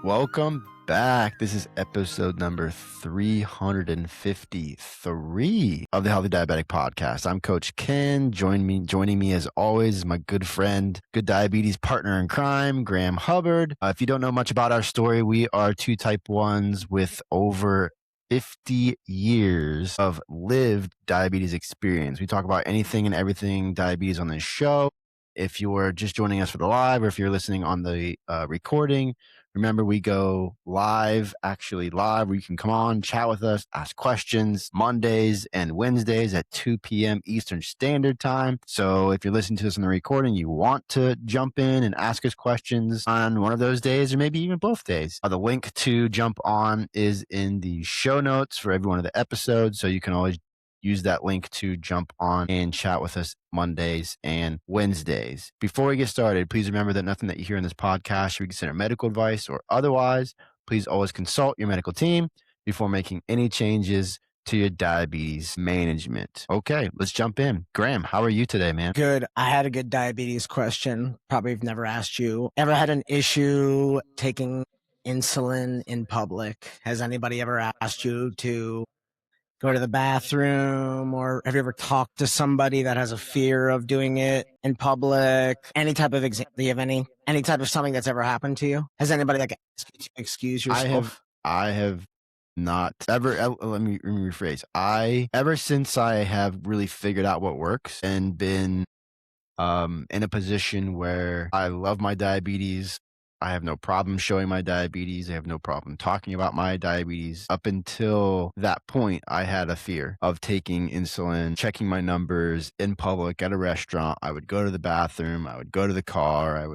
Welcome back. This is episode number 353 of the Healthy Diabetic Podcast. I'm Coach Ken. Joining me as always is my good friend, good diabetes partner in crime, Graham Hubbard. If you don't know much about our story, we are two type 1s with over 50 years of lived diabetes experience. We talk about anything and everything diabetes on this show. If you're just joining us for the live, or if you're listening on the recording, remember we go live where you can come on, chat with us, ask questions Mondays and Wednesdays at 2 p.m. Eastern Standard Time. So if you're listening to this on the recording, you want to jump in and ask us questions on one of those days, or maybe even both days. The link to jump on is in the show notes for every one of the episodes. So you can always use that link to jump on and chat with us Mondays and Wednesdays. Before we get started, please remember that nothing that you hear in this podcast should be considered medical advice or otherwise. Please always consult your medical team before making any changes to your diabetes management. Okay, let's jump in. Graham, how are you today, man? Good. I had a good diabetes question. Probably have never asked you. Ever had an issue taking insulin in public? Has anybody ever asked you to go to the bathroom, or have you ever talked to somebody that has a fear of doing it in public? Any type of do you have any type of something that's ever happened to you? Has anybody asked you to excuse yourself? I have not ever. Let me rephrase. Ever since I have really figured out what works and been in a position where I love my diabetes, I have no problem showing my diabetes. I have no problem talking about my diabetes. Up until that point, I had a fear of taking insulin, checking my numbers in public at a restaurant. I would go to the bathroom. I would go to the car.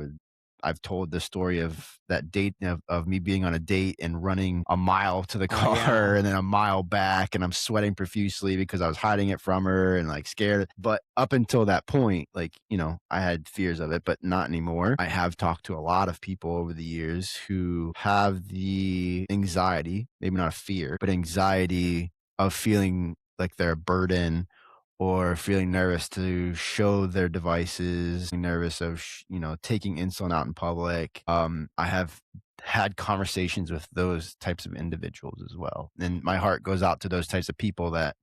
I've told the story of that date of me being on a date and running a mile to the car and then a mile back, and I'm sweating profusely because I was hiding it from her and like scared. But up until that point, I had fears of it, but not anymore. I have talked to a lot of people over the years who have the anxiety, maybe not a fear, but anxiety of feeling like they're a burden, or feeling nervous to show their devices, nervous of, taking insulin out in public. I have had conversations with those types of individuals as well. And my heart goes out to those types of people that,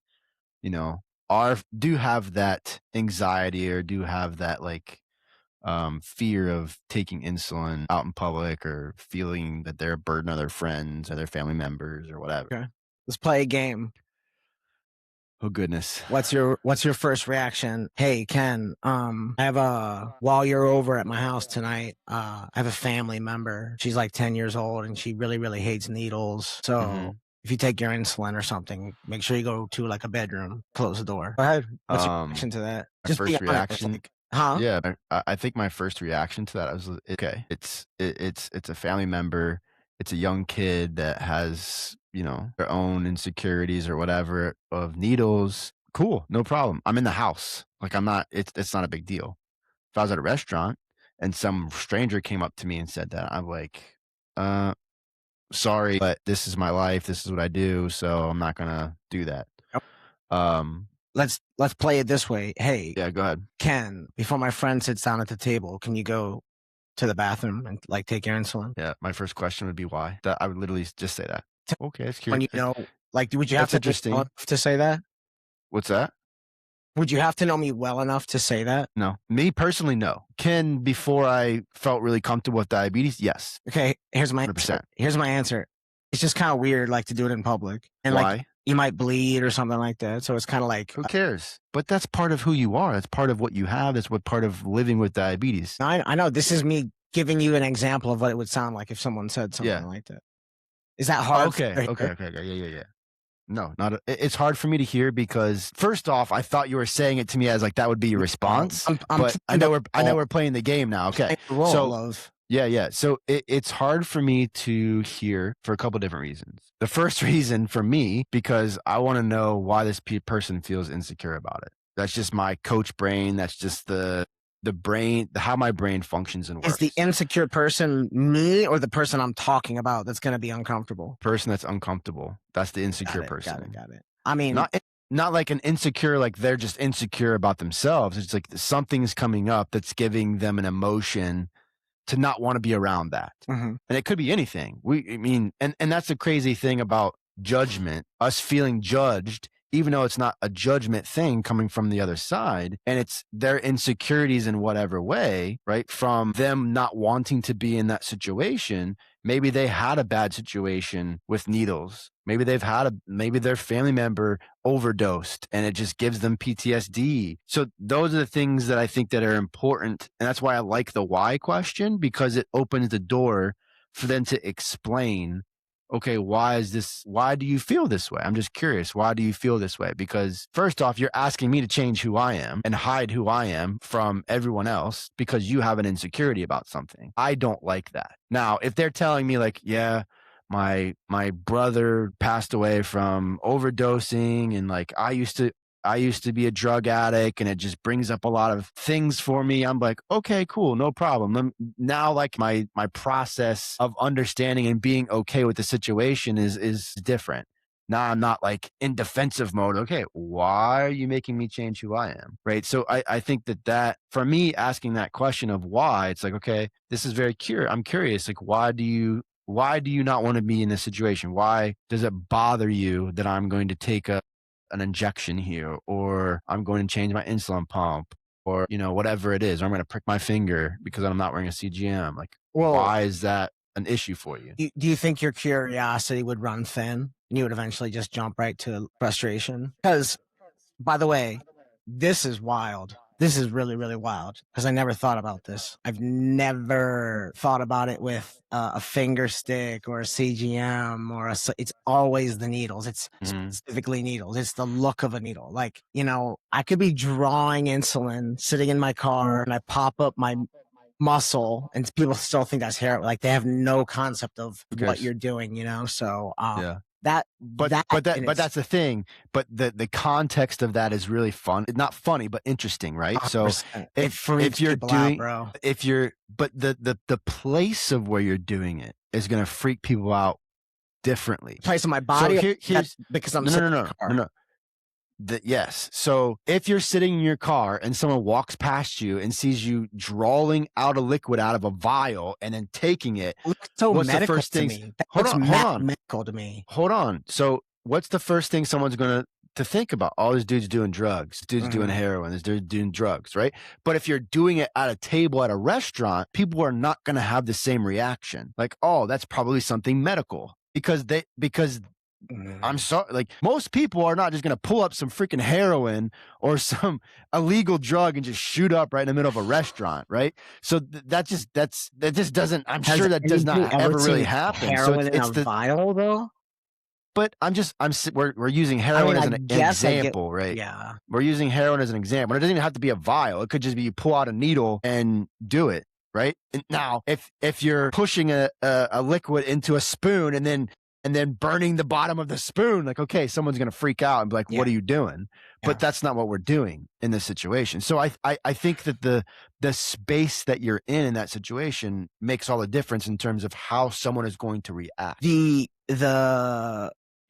do have that anxiety or do have that fear of taking insulin out in public, or feeling that they're a burden on their friends or their family members or whatever. Okay. Let's play a game. Oh goodness. What's your first reaction? Hey, Ken, while you're over at my house tonight, I have a family member. She's like 10 years old and she really, really hates needles. So if you take your insulin or something, make sure you go to like a bedroom, close the door. Go ahead. What's your reaction to that? My first reaction. Yeah, I think my first reaction to that was, okay, it's a family member. It's a young kid that has, their own insecurities or whatever of needles. Cool. No problem. I'm in the house. It's not a big deal. If I was at a restaurant and some stranger came up to me and said that, I'm like, sorry, but this is my life. This is what I do. So I'm not going to do that. Let's play it this way. Hey, yeah, go ahead. Ken, before my friend sits down at the table, can you go to the bathroom and take your insulin? Yeah. My first question would be why. I would literally just say that. Okay, it's curious. Would you have to say that? What's that? Would you have to know me well enough to say that? No. Me personally, no. Ken, before I felt really comfortable with diabetes, yes. Okay, here's my 100%. Here's my answer. It's just kind of weird, to do it in public. And why? You might bleed or something like that. So it's kind of like... Who cares? But that's part of who you are. That's part of what you have. That's what part of living with diabetes. I know. This is me giving you an example of what it would sound like if someone said something like that. Is that hard? Okay. Yeah. No, it's hard for me to hear because first off, I thought you were saying it to me as that would be your response. But I know we're playing the game now. Okay. Yeah. So it's hard for me to hear for a couple of different reasons. The first reason for me, because I want to know why this person feels insecure about it. That's just my coach brain. That's just the brain, how my brain functions and works. Is the insecure person me or the person I'm talking about that's going to be uncomfortable? Person that's uncomfortable. That's the insecure person. Got it. I mean, not like an insecure, like they're just insecure about themselves. It's like something's coming up that's giving them an emotion to not want to be around that. Mhm. And it could be anything. And that's the crazy thing about judgment, us feeling judged, even though it's not a judgment thing coming from the other side, and it's their insecurities in whatever way, right? From them not wanting to be in that situation. Maybe they had a bad situation with needles. Maybe maybe their family member overdosed and it just gives them PTSD. So those are the things that I think that are important. And that's why I like the why question, because it opens the door for them to explain, okay, why do you feel this way? I'm just curious. Why do you feel this way? Because first off, you're asking me to change who I am and hide who I am from everyone else because you have an insecurity about something. I don't like that. Now, if they're telling me like, yeah, my brother passed away from overdosing and like I used to be a drug addict and it just brings up a lot of things for me. I'm like, okay, cool. No problem. Now like my process of understanding and being okay with the situation is different. Now I'm not like in defensive mode. Okay, why are you making me change who I am? Right. So I think that for me, asking that question of why, it's like, okay, this is very I'm curious. Like, why do you not want to be in this situation? Why does it bother you that I'm going to take an injection here, or I'm going to change my insulin pump, or, whatever it is, or I'm going to prick my finger because I'm not wearing a CGM. Like, why is that an issue for you? Do you think your curiosity would run thin and you would eventually just jump right to frustration? Because, by the way, this is wild. This is really, really wild because I never thought about this. I've never thought about it with a finger stick or a CGM it's always the needles. It's specifically needles. It's the look of a needle. Like, I could be drawing insulin sitting in my car and I pop up my muscle and people still think that's hair. Like they have no concept of what you're doing, So, yeah. But that's the thing. But the context of that is really fun. Not funny, but interesting, right? 100%. So if you're doing, but the place of where you're doing it is going to freak people out differently. The place of my body. So here's because I'm no. Yes. So if you're sitting in your car and someone walks past you and sees you drawing out a liquid out of a vial and then taking it, what's the first thing? Hold on. Medical to me. Hold on. So what's the first thing someone's going to think about? Oh, this dude's doing drugs. This dude's doing heroin. This dude's doing drugs, right? But if you're doing it at a table at a restaurant, people are not going to have the same reaction. Like, oh, that's probably something medical because I'm sorry, like most people are not just going to pull up some freaking heroin or some illegal drug and just shoot up right in the middle of a restaurant, right? So that just doesn't. I'm sure that does not ever really happen. Heroin in a vial, though. But we're using heroin as an example, right? Yeah, we're using heroin as an example. It doesn't even have to be a vial. It could just be you pull out a needle and do it, right? And now, if you're pushing a liquid into a spoon and then burning the bottom of the spoon, like, okay, someone's going to freak out and be like, what are you doing? But that's not what we're doing in this situation. So I think that the space that you're in that situation makes all the difference in terms of how someone is going to react.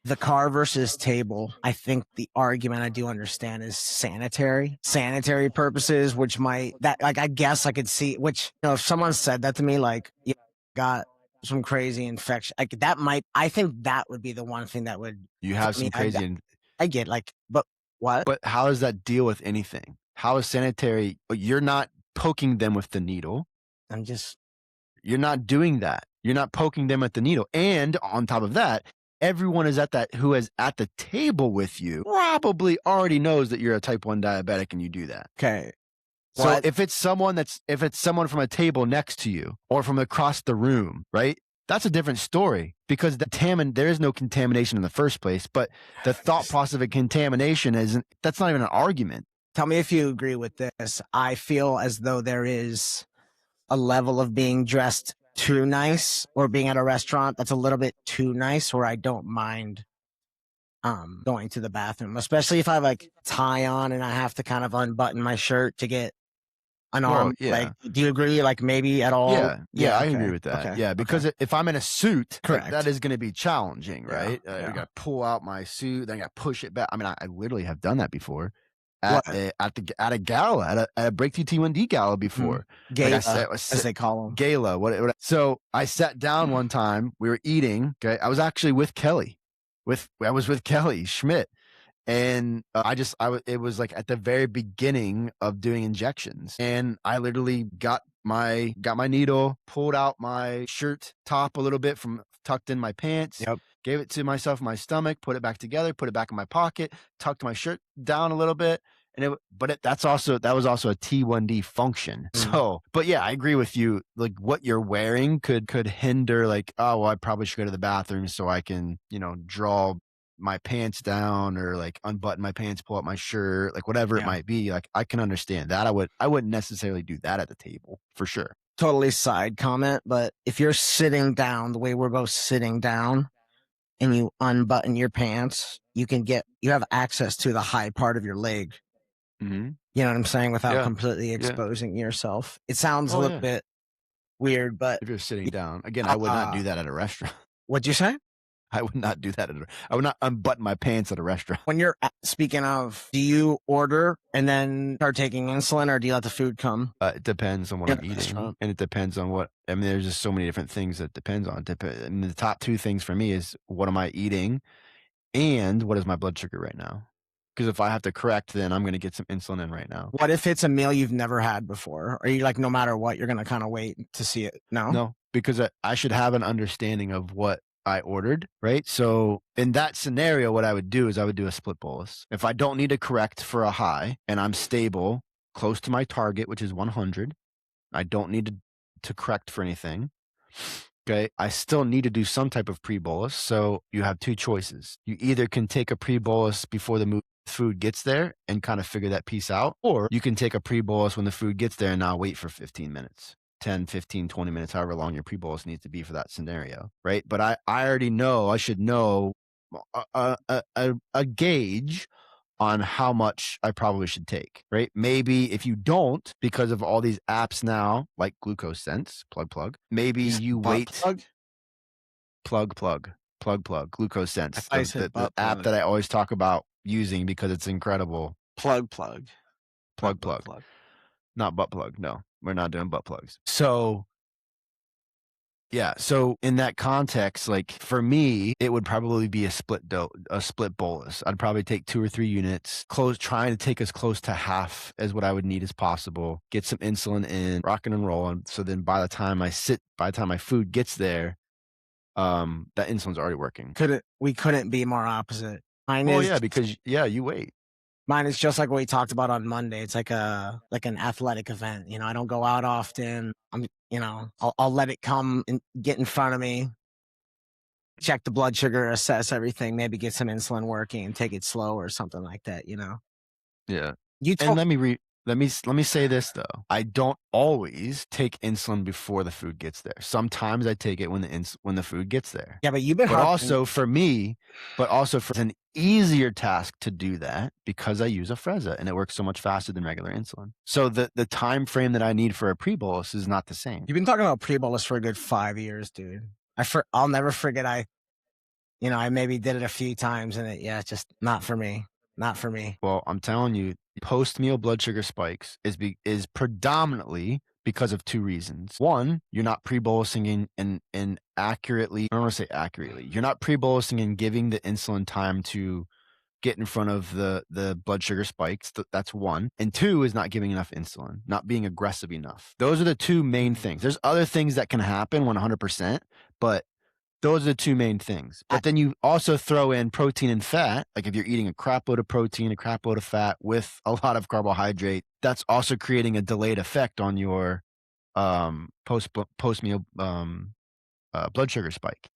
The car versus table, I think the argument I do understand is sanitary purposes, I guess I could see, which, if someone said that to me, like, you got some crazy infection, like I think that would be the one thing that would. You have some crazy. I get but what? But how does that deal with anything? How is sanitary? You're not poking them with the needle. You're not doing that. You're not poking them at the needle. And on top of that, everyone who is at the table with you probably already knows that you're a type 1 diabetic and you do that. Okay. So if it's someone from a table next to you or from across the room, right? That's a different story because there is no contamination in the first place, but the thought process of a contamination that's not even an argument. Tell me if you agree with this. I feel as though there is a level of being dressed too nice or being at a restaurant that's a little bit too nice where I don't mind going to the bathroom, especially if I have like tie on and I have to kind of unbutton my shirt to get an arm. Like, do you agree? Like maybe at all? Yeah, I agree with that. Okay. Yeah, because if I'm in a suit, correct, that is going to be challenging, right? I got to pull out my suit, then I got to push it back. I mean, I literally have done that before. at What? a gala, at a Breakthrough T1D gala before. Like I said, Gala, as they call them. gala. So I sat down one time. We were eating. Okay, I was actually with Kelly. I was with Kelly Schmidt, and it was like at the very beginning of doing injections, and I literally got my needle, pulled out my shirt top a little bit from tucked in my pants. Yep. Gave it to myself in my stomach, put it back together, put it back in my pocket, tucked my shirt down a little bit. And that was also a T1D function. So, but yeah, I agree with you. Like what you're wearing could hinder, like, oh, well, I probably should go to the bathroom so I can, draw my pants down or like unbutton my pants, pull up my shirt, like whatever it might be. Like I can understand that. I wouldn't necessarily do that at the table for sure. Totally side comment, but if you're sitting down the way we're both sitting down and you unbutton your pants, you have access to the high part of your leg. Mm-hmm. You know what I'm saying? Without completely exposing yourself. It sounds a little bit weird, but if you're sitting down, again, I would not do that at a restaurant. What'd you say? I would not do that. I would not unbutton my pants at a restaurant. When you're speaking of, do you order and then start taking insulin, or do you let the food come? It depends on what I'm eating, and it depends on what. I mean, there's just so many different things that depends on. And the top two things for me is what am I eating, and what is my blood sugar right now. Because if I have to correct, then I'm going to get some insulin in right now. What if it's a meal you've never had before? Are you like, no matter what, you're going to kind of wait to see it? No, because I should have an understanding of what I ordered, right? So in that scenario, what I would do is I would do a split bolus. If I don't need to correct for a high and I'm stable, close to my target, which is 100, I don't need to correct for anything. Okay, I still need to do some type of pre-bolus. So you have two choices. You either can take a pre-bolus before the food gets there and kind of figure that piece out, or you can take a pre-bolus when the food gets there and now wait for 15 minutes. 10, 15, 20 minutes, however long your pre-bolus needs to be for that scenario, right? But I already know, I should know a gauge on how much I probably should take, right? Maybe if you don't, because of all these apps now, like Glucose Sense, plug, maybe you wait. Plug, Glucose Sense, the app that I always talk about using because it's incredible. Plug. Not butt plug, no. We're not doing butt plugs. So, yeah. So in that context, like for me, it would probably be a split bolus. I'd probably take 2 or 3 units, trying to take as close to half as what I would need as possible. Get some insulin in, rocking and rolling. So then by the time my food gets there, that insulin's already working. We couldn't be more opposite. Because you wait. Mine is just like what we talked about on Monday. It's like an athletic event. I don't go out often. I'll let it come and get in front of me, check the blood sugar, assess everything, maybe get some insulin working and take it slow or something like that, Yeah. Let me say this though. I don't always take insulin before the food gets there. Sometimes I take it when the food gets there. Yeah, but you've been. But also for an easier task to do that because I use a Afrezza and it works so much faster than regular insulin. So the time frame that I need for a pre-bolus is not the same. You've been talking about pre-bolus for a good 5 years, dude. I'll never forget. I maybe did it a few times and it's just not for me. Not for me. Well, I'm telling you, post-meal blood sugar spikes is predominantly because of 2 reasons. One, you're not pre-bolusing and accurately, I don't want to say accurately, you're not pre-bolusing and giving the insulin time to get in front of the blood sugar spikes. That's one. And 2 is not giving enough insulin, not being aggressive enough. Those are the 2 main things. There's other things that can happen 100%, but those are the 2 main things. But then you also throw in protein and fat. Like if you're eating a crap load of protein, a crap load of fat with a lot of carbohydrate, that's also creating a delayed effect on your post-meal blood sugar spike.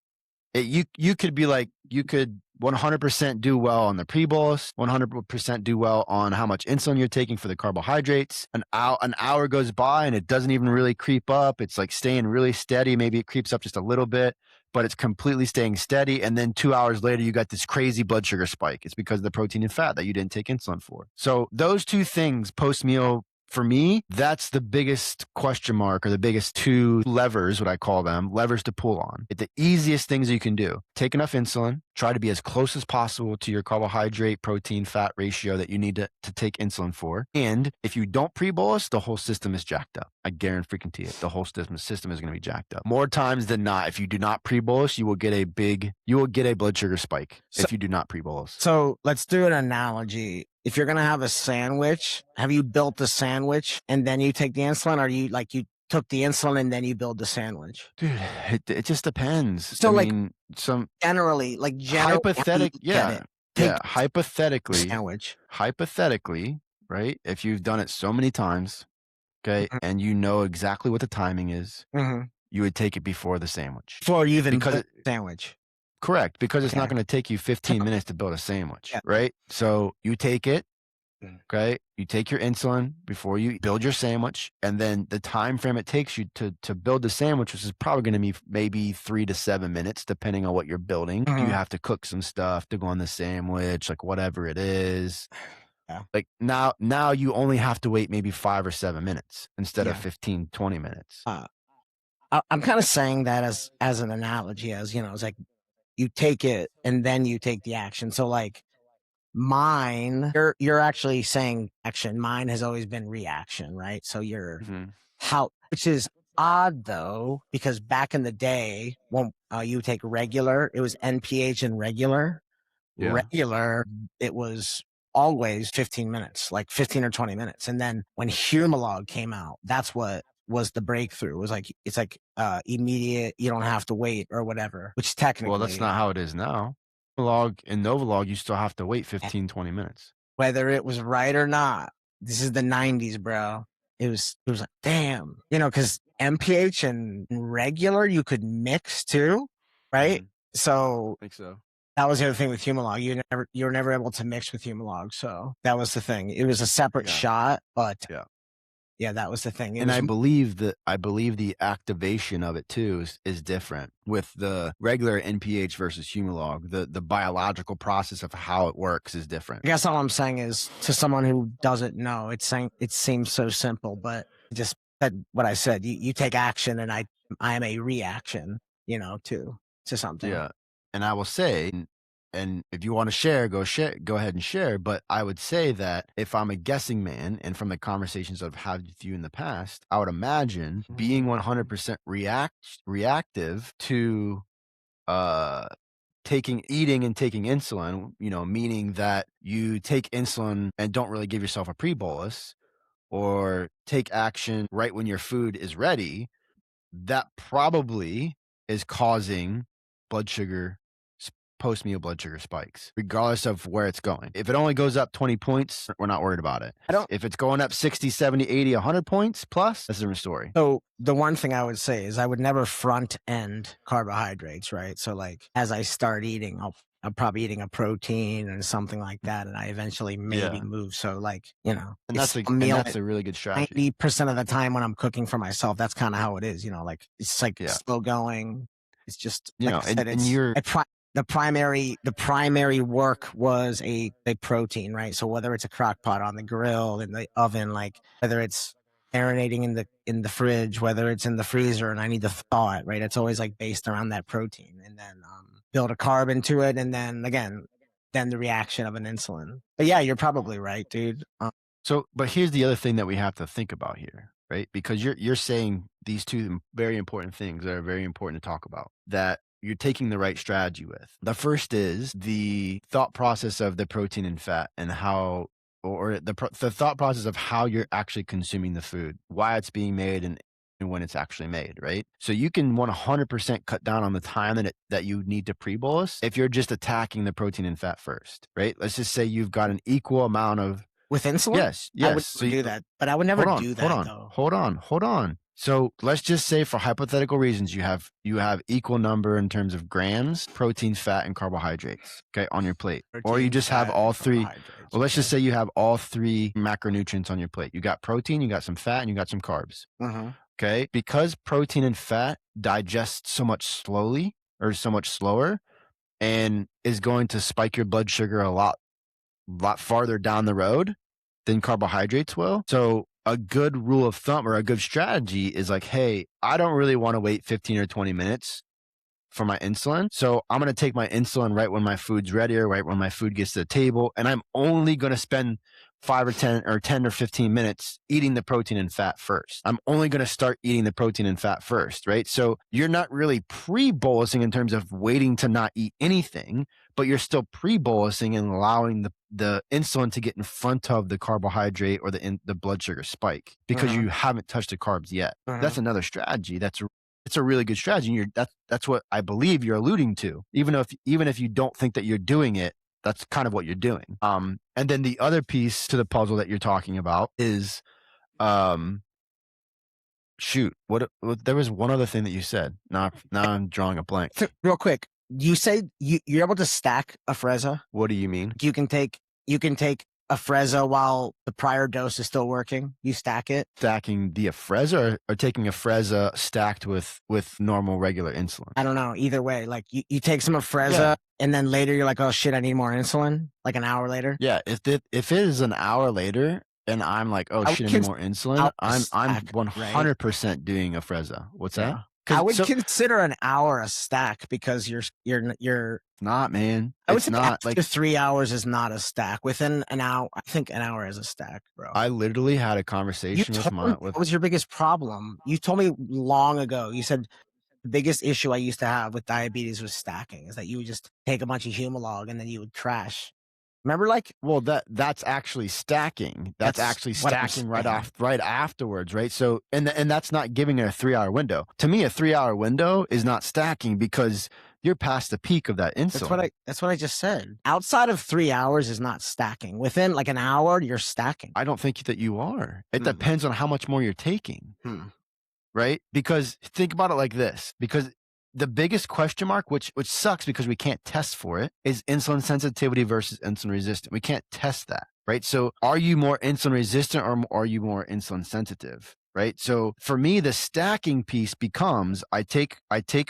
You could be like, you could 100% do well on the pre-bolus, 100% do well on how much insulin you're taking for the carbohydrates. An hour goes by and it doesn't even really creep up. It's like staying really steady. Maybe it creeps up just a little bit, but it's completely staying steady. And then 2 hours later, you got this crazy blood sugar spike. It's because of the protein and fat that you didn't take insulin for. So those 2 things, post-meal for me, that's the biggest question mark, or the biggest two levers, what I call them, levers to pull on. It's the easiest things you can do. Take enough insulin, try to be as close as possible to your carbohydrate, protein, fat ratio that you need to take insulin for. And if you don't pre-bolus, the whole system is jacked up. I guarantee it. The whole system is going to be jacked up. More times than not, if you do not pre-bolus, you will get a blood sugar spike if you do not pre-bolus. So let's do an analogy. If you're going to have a sandwich, have you built the sandwich and then you take the insulin, or you took the insulin and then you build the sandwich? Dude, it just depends. So generally, hypothetically, sandwich. Hypothetically, right? If you've done it so many times, okay, and you know exactly what the timing is, you would take it before the sandwich. Before you even build the sandwich. Correct, because it's not going to take you 15 minutes to build a sandwich, right? So you take it, okay? You take your insulin before you build your sandwich, and then the time frame it takes you to build the sandwich, which is probably going to be maybe 3 to 7 minutes, depending on what you're building. You have to cook some stuff to go on the sandwich, like whatever it is. Yeah. Like now you only have to wait maybe 5 or 7 minutes instead of 15, 20 minutes. I'm kind of saying that as an analogy, as it's like you take it and then you take the action. So like mine, you're actually saying action. Mine has always been reaction, right? So you're which is odd though, because back in the day when you take regular, it was NPH and regular. Yeah. Regular, it was always 15 minutes, like 15 or 20 minutes. And then when Humalog came out, that's what was the breakthrough. It was like, it's like immediate, you don't have to wait or whatever, which technically. Well, that's not how it is now. Humalog and Novolog, you still have to wait 15, 20 minutes. Whether it was right or not, this is the 90s, bro. It was like, damn, because MPH and regular, you could mix too, right? So I think so. That was the other thing with Humalog. You were never able to mix with Humalog. So that was the thing. It was a separate shot, but yeah, that was the thing. And I believe the activation of it too is different with the regular NPH versus Humalog. The biological process of how it works is different. I guess all I'm saying is, to someone who doesn't know, it seems so simple, but just said what I said. You take action, and I am a reaction, to something. Yeah. And I will say, and if you want to share, go ahead and share. But I would say that if I'm a guessing man, and from the conversations I've had with you in the past, I would imagine being 100% reactive to eating and taking insulin, meaning that you take insulin and don't really give yourself a pre-bolus, or take action right when your food is ready, that probably is causing post-meal blood sugar spikes, regardless of where it's going. If it only goes up 20 points, we're not worried about it. If it's going up 60, 70, 80, 100 points plus, that's a different story. So the one thing I would say is I would never front end carbohydrates, right? So like as I start eating, I'm probably eating a protein and something like that, and I eventually maybe move. So like, and that's a really good strategy. 90% of the time when I'm cooking for myself, that's kind of how it is, like it's like slow going. It's just, the primary work was a protein, right? So whether it's a crock pot on the grill, in the oven, like whether it's marinating in the fridge, whether it's in the freezer and I need to thaw it, right? It's always like based around that protein, and then build a carb into it, and then again, the reaction of an insulin. But yeah, you're probably right, dude. But here's the other thing that we have to think about here, right? Because you're saying these two very important things that are very important to talk about, that you're taking the right strategy with. The first is the thought process of the protein and fat, and how, or the thought process of how you're actually consuming the food, why it's being made, and when it's actually made, right? So you can 100% cut down on the time that you need to pre-bolus if you're just attacking the protein and fat first, right? Let's just say you've got an equal amount of... With insulin? Yes. I would do that, but I would never do that, though. Hold on. So let's just say, for hypothetical reasons, you have equal number in terms of grams, protein, fat, and carbohydrates, okay, on your plate. Protein, or you just have all three. Well, let's just say you have all three macronutrients on your plate. You got protein, you got some fat, and you got some carbs. Okay? Because protein and fat digest so much slowly, or so much slower, and is going to spike your blood sugar a lot farther down the road than carbohydrates will. So a good rule of thumb or a good strategy is like, hey, I don't really want to wait 15 or 20 minutes for my insulin. So I'm going to take my insulin right when my food's ready or right when my food gets to the table. And I'm only going to spend 10 or 15 minutes eating the protein and fat first. I'm only going to start eating the protein and fat first, right? So you're not really pre-bolusing in terms of waiting to not eat anything, but you're still pre-bolusing and allowing the insulin to get in front of the carbohydrate or the blood sugar spike because you haven't touched the carbs yet. That's another strategy. It's a really good strategy. And that's what I believe you're alluding to. Even if you don't think that you're doing it, that's kind of what you're doing. And then the other piece to the puzzle that you're talking about is, there was one other thing that you said. Now I'm drawing a blank. Real quick, you say you're able to stack a Afrezza? What do you mean? You can take Afrezza while the prior dose is still working. You stack it. Stacking the Afrezza or taking Afrezza stacked with normal regular insulin? I don't know. Either way, like you take some Afrezza and then later you're like, oh shit, I need more insulin. Like an hour later. Yeah. If it is an hour later and I'm like, oh shit, I need more insulin, I'm 100% doing Afrezza. What's that? I would consider an hour a stack because you're not, man. I would say after 3 hours is not a stack. Within an hour, I think an hour is a stack, bro. I literally had a conversation with what was your biggest problem? You told me long ago. You said the biggest issue I used to have with diabetes was stacking. Is that you would just take a bunch of Humalog and then you would crash. Remember, well, that's actually stacking. That's actually stacking right afterwards, right? So, and that's not giving it a 3 hour window. To me, a 3 hour window is not stacking because you're past the peak of that insulin. That's what I just said. Outside of 3 hours is not stacking. Within like an hour, you're stacking. I don't think that you are. It depends on how much more you're taking, right? Because think about it like this. Because the biggest question mark, which sucks because we can't test for it, is insulin sensitivity versus insulin resistant. We can't test that, right? So are you more insulin resistant or are you more insulin sensitive, right? So for me, the stacking piece becomes I take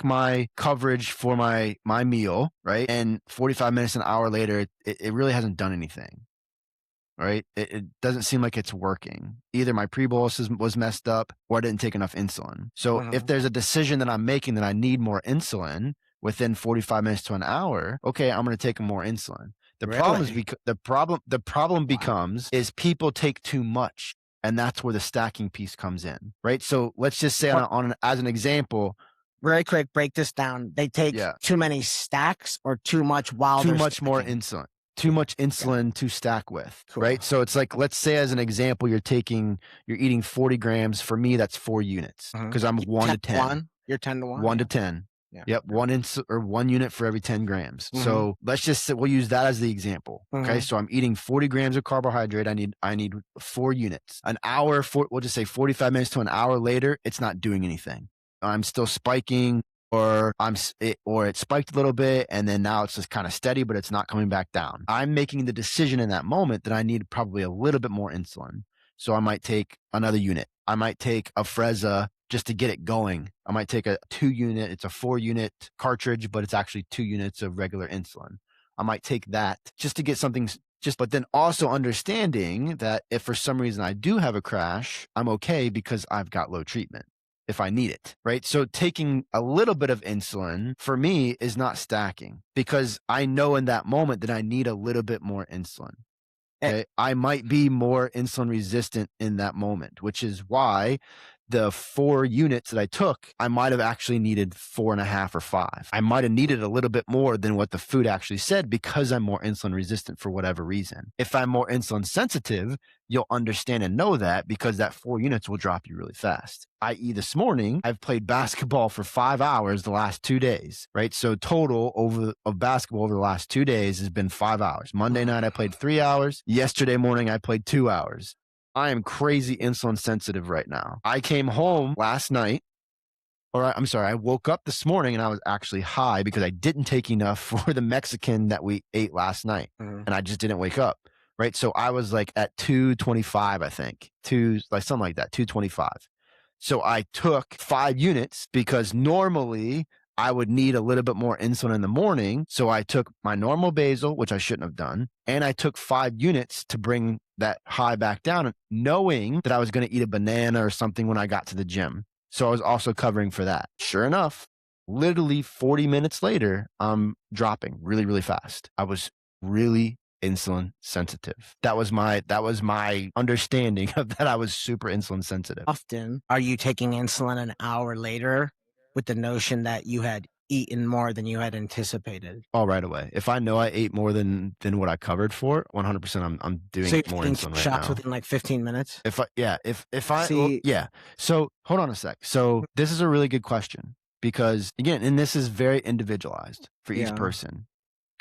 my coverage for my meal, right? And 45 minutes, an hour later, it really hasn't done anything. Right? It doesn't seem like it's working. Either my pre-bolus was messed up or I didn't take enough insulin. So if there's a decision that I'm making that I need more insulin within 45 minutes to an hour, okay, I'm going to take more insulin. The problem becomes is people take too much, and that's where the stacking piece comes in, right? So let's just say as an example, very quick, break this down. They take too many stacks or too much more insulin. Too much insulin to stack with, right? So it's like, let's say as an example, you're eating 40 grams. For me, that's 4 units because I'm 1 to 10. You're 10 to 1. 1 to 10. Yeah. Yep. 1 unit for every 10 grams. So let's just say we'll use that as the example. Okay. So I'm eating 40 grams of carbohydrate. I need 4 units. An hour, we'll just say 45 minutes to an hour later, it's not doing anything. I'm still spiking. Or it spiked a little bit and then now it's just kind of steady, but it's not coming back down. I'm making the decision in that moment that I need probably a little bit more insulin. So I might take another unit. I might take a Afrezza just to get it going. I might take a 2 unit. It's a 4 unit cartridge, but it's actually 2 units of regular insulin. I might take that just to get something but then also understanding that if for some reason I do have a crash, I'm okay because I've got low treatment if I need it, right? So taking a little bit of insulin for me is not stacking because I know in that moment that I need a little bit more insulin. Okay? I might be more insulin resistant in that moment, which is why the 4 units that I took, I might have actually needed 4.5 or 5. I might have needed a little bit more than what the food actually said because I'm more insulin resistant for whatever reason. If I'm more insulin sensitive, you'll understand and know that because that 4 units will drop you really fast. I.e. this morning, I've played basketball for 5 hours the last 2 days, right? So total of basketball over the last 2 days has been 5 hours. Monday night, I played 3 hours. Yesterday morning, I played 2 hours. I am crazy insulin sensitive right now. I came home last night, I woke up this morning and I was actually high because I didn't take enough for the Mexican that we ate last night. And I just didn't wake up, right? So I was like at 225, I think, something like that, 225. So I took 5 units because normally I would need a little bit more insulin in the morning. So I took my normal basal, which I shouldn't have done, and I took 5 units to bring that high back down, knowing that I was going to eat a banana or something when I got to the gym. So I was also covering for that. Sure enough, literally 40 minutes later, I'm dropping really, really fast. I was really insulin sensitive. That was my understanding of that. I was super insulin sensitive. Often, are you taking insulin an hour later with the notion that you had eaten more than you had anticipated? All right away. If I know I ate more than what I covered for, 100%, I'm doing So you're more taking insulin two right shots now. within like 15 minutes? If I See, yeah. So hold on a sec. So this is a really good question because again, and this is very individualized for each yeah. person.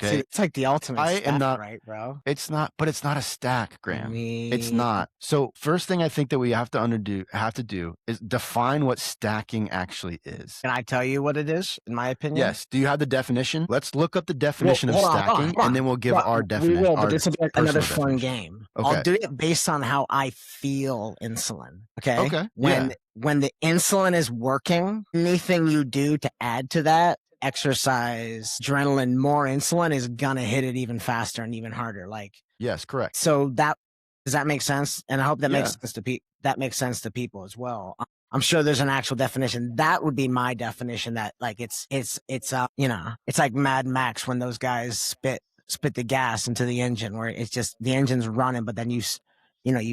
See, Okay. it's like the ultimate I am stack, not right, bro? It's not, but it's not a stack, I Graham. It's mean, not. So first thing I think that we have to do is define what stacking actually is. can I tell you what it is, in my opinion? Yes. Do you have the definition? Let's look up the Well, definition of hold on, stacking, and then we'll give Well, our we definition, will, but our this will be like another personal fun definition. game. I'll Okay. do it based on how I feel insulin. Okay. Okay. Yeah. When the insulin is working, anything you do to add to that, exercise, adrenaline, more insulin is gonna hit it even faster and even harder. Like, Yes. Correct. so that does that make sense? And I hope that makes Yeah. sense to that makes sense to people as well. I'm sure there's an actual definition. That would be my definition. That like it's it's like Mad Max when those guys spit the gas into the engine, where it's just the engine's running, but then you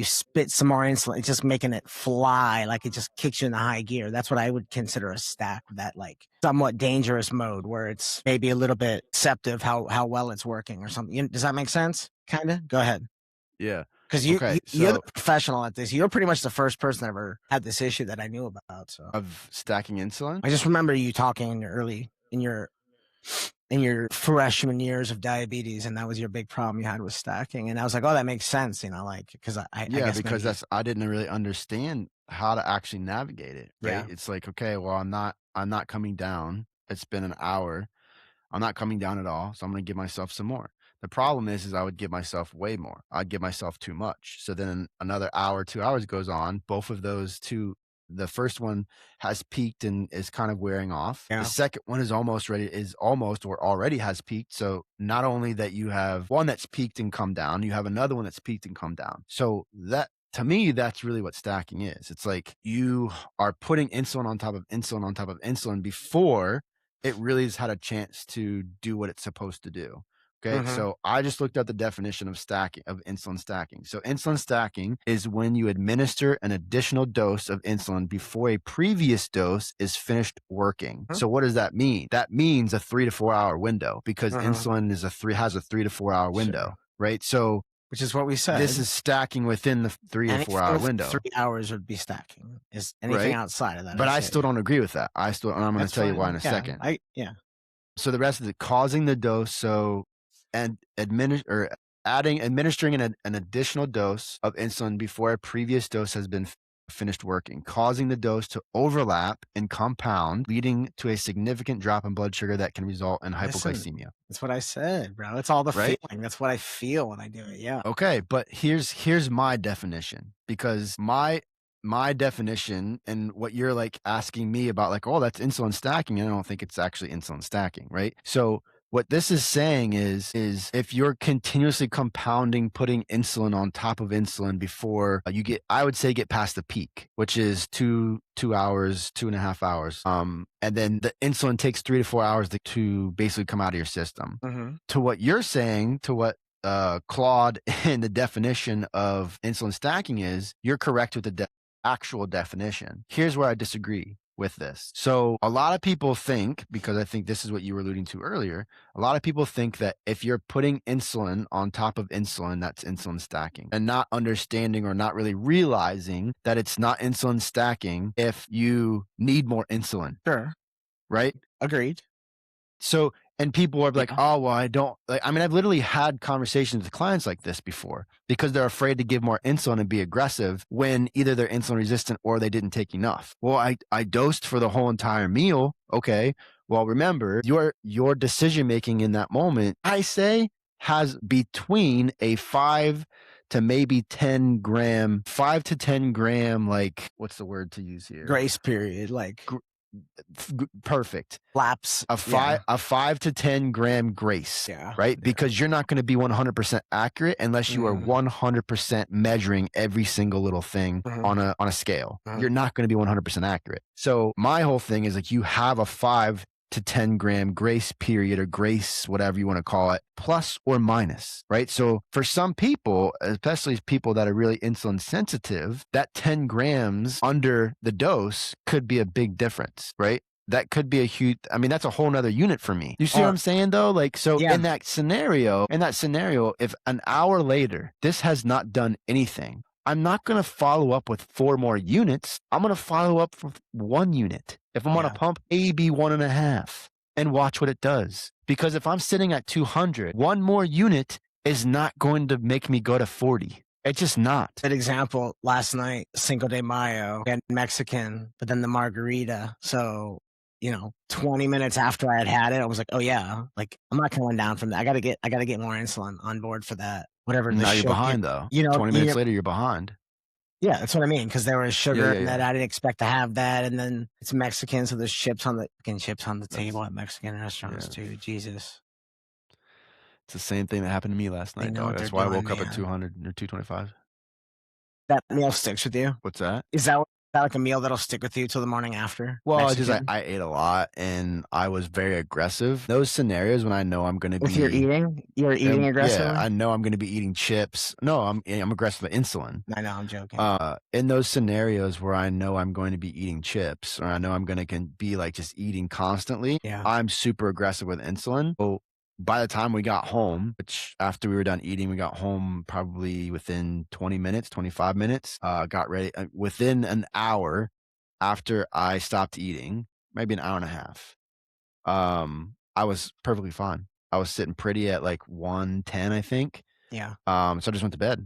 spit some more insulin. It's just making it fly, like it just kicks you in the high gear. That's what I would consider a stack, that like somewhat dangerous mode where it's maybe a little bit deceptive how well it's working or something. Does that make sense? Kind of. Go ahead. Yeah. Because Okay. you're So the professional at this. You're pretty much the first person that ever had this issue that I knew about. So of stacking insulin. I just remember you talking in your freshman years of diabetes, and that was your big problem you had with stacking. And I was like, oh, that makes sense, like because I Yeah, guess because maybe, I didn't really understand how to actually navigate it. Right. yeah. It's like, okay, well, I'm not coming down. It's been an hour. I'm not coming down at all. So I'm going to give myself some more. The problem is I would give myself way more. I'd give myself too much. So then another hour, 2 hours goes on. Both of those two, the first one has peaked and is kind of wearing off. Yeah. The second one is almost or already has peaked. So not only that you have one that's peaked and come down, you have another one that's peaked and come down. So that, to me, that's really what stacking is. It's like you are putting insulin on top of insulin on top of insulin before it really has had a chance to do what it's supposed to do. Okay. So I just looked at the definition of insulin stacking. So insulin stacking is when you administer an additional dose of insulin before a previous dose is finished working. So what does that mean? That means a 3 to 4 hour window, because insulin has a 3 to 4 hour window, right? So which is what we said. this is stacking within the 3 to 4 hour window. 3 hours would be stacking. Is anything outside of that? But I still don't agree with that. And I'm going to tell you why in a second. So the rest of it, causing the dose, administering an additional dose of insulin before a previous dose has been finished working, causing the dose to overlap and compound, leading to a significant drop in blood sugar that can result in hypoglycemia. That's what I said, bro. It's all the feeling. That's what I feel when I do it. Yeah. Okay, but here's my definition, because my definition and what you're like asking me about, like, oh, that's insulin stacking, and I don't think it's actually insulin stacking, right? So what this is saying is if you're continuously compounding, putting insulin on top of insulin before you get past the peak, which is 2 hours, 2.5 hours. And then the insulin takes 3 to 4 hours to basically come out of your system. To what you're saying, to what Claude in the definition of insulin stacking is, you're correct with the actual definition. Here's where I disagree with this. So a lot of people think, because I think this is what you were alluding to earlier, a lot of people think that if you're putting insulin on top of insulin, that's insulin stacking, and not understanding or not really realizing that it's not insulin stacking if you need more insulin. Sure. Right? Agreed. So, and people are like, oh, well, I don't like, I mean, I've literally had conversations with clients like this before, because they're afraid to give more insulin and be aggressive when either they're insulin resistant or they didn't take enough. Well, I dosed for the whole entire meal. Okay. Well, remember, your decision-making in that moment, I say, has between a 5 to maybe 10 gram, 5 to 10 gram, like, what's the word to use here? Grace period. Like, perfect. Flaps. A Yeah. 5 to 10 gram grace, Yeah. right? Yeah. Because you're not going to be 100% accurate unless you are 100% measuring every single little thing on a scale. You're not going to be 100% accurate. So my whole thing is like, you have a 5 to 10 gram grace period, or grace, whatever you want to call it, plus or minus, right? So for some people, especially people that are really insulin sensitive, that 10 grams under the dose could be a big difference, right? That could be a huge, I mean, that's a whole nother unit for me. You see what I'm saying though? Like, so Yeah. in that scenario, if an hour later, this has not done anything, I'm not going to follow up with 4 more units. I'm going to follow up with 1 unit. If I'm on a pump, maybe 1.5, and watch what it does. Because if I'm sitting at 200, 1 more unit is not going to make me go to 40. It's just not. Good example, last night, Cinco de Mayo, we had Mexican, but then the margarita. So, 20 minutes after I had it, I was like, oh yeah, like I'm not coming down from that. I gotta get more insulin on board for that. Whatever the Now you're sugar, behind though. 20 you minutes know, later, you're behind. yeah, that's what I mean. Because there was sugar in that. Yeah. I didn't expect to have that. And then it's Mexican, so there's chips on the table at Mexican restaurants too. Jesus. It's the same thing that happened to me last They night, know dog. what That's they're why I doing, woke up at man. 200 or 225. That meal sticks with you? What's that? Is that like a meal that'll stick with you till the morning after? Well, I Mexican? ate a lot and I was very aggressive. Those scenarios when I know I'm going to If you're be, you're eating aggressively? yeah, I know I'm going to be eating chips. No, I'm aggressive with insulin. I know, I'm joking. In those scenarios where I know I'm going to be eating chips, or I know I'm going to be like just eating constantly, Yeah. I'm super aggressive with insulin. Well, by the time we got home, which after we were done eating, we got home probably within 20 minutes, 25 minutes, got ready within an hour after I stopped eating, maybe an hour and a half. I was perfectly fine. I was sitting pretty at like 110, I think. Yeah. So I just went to bed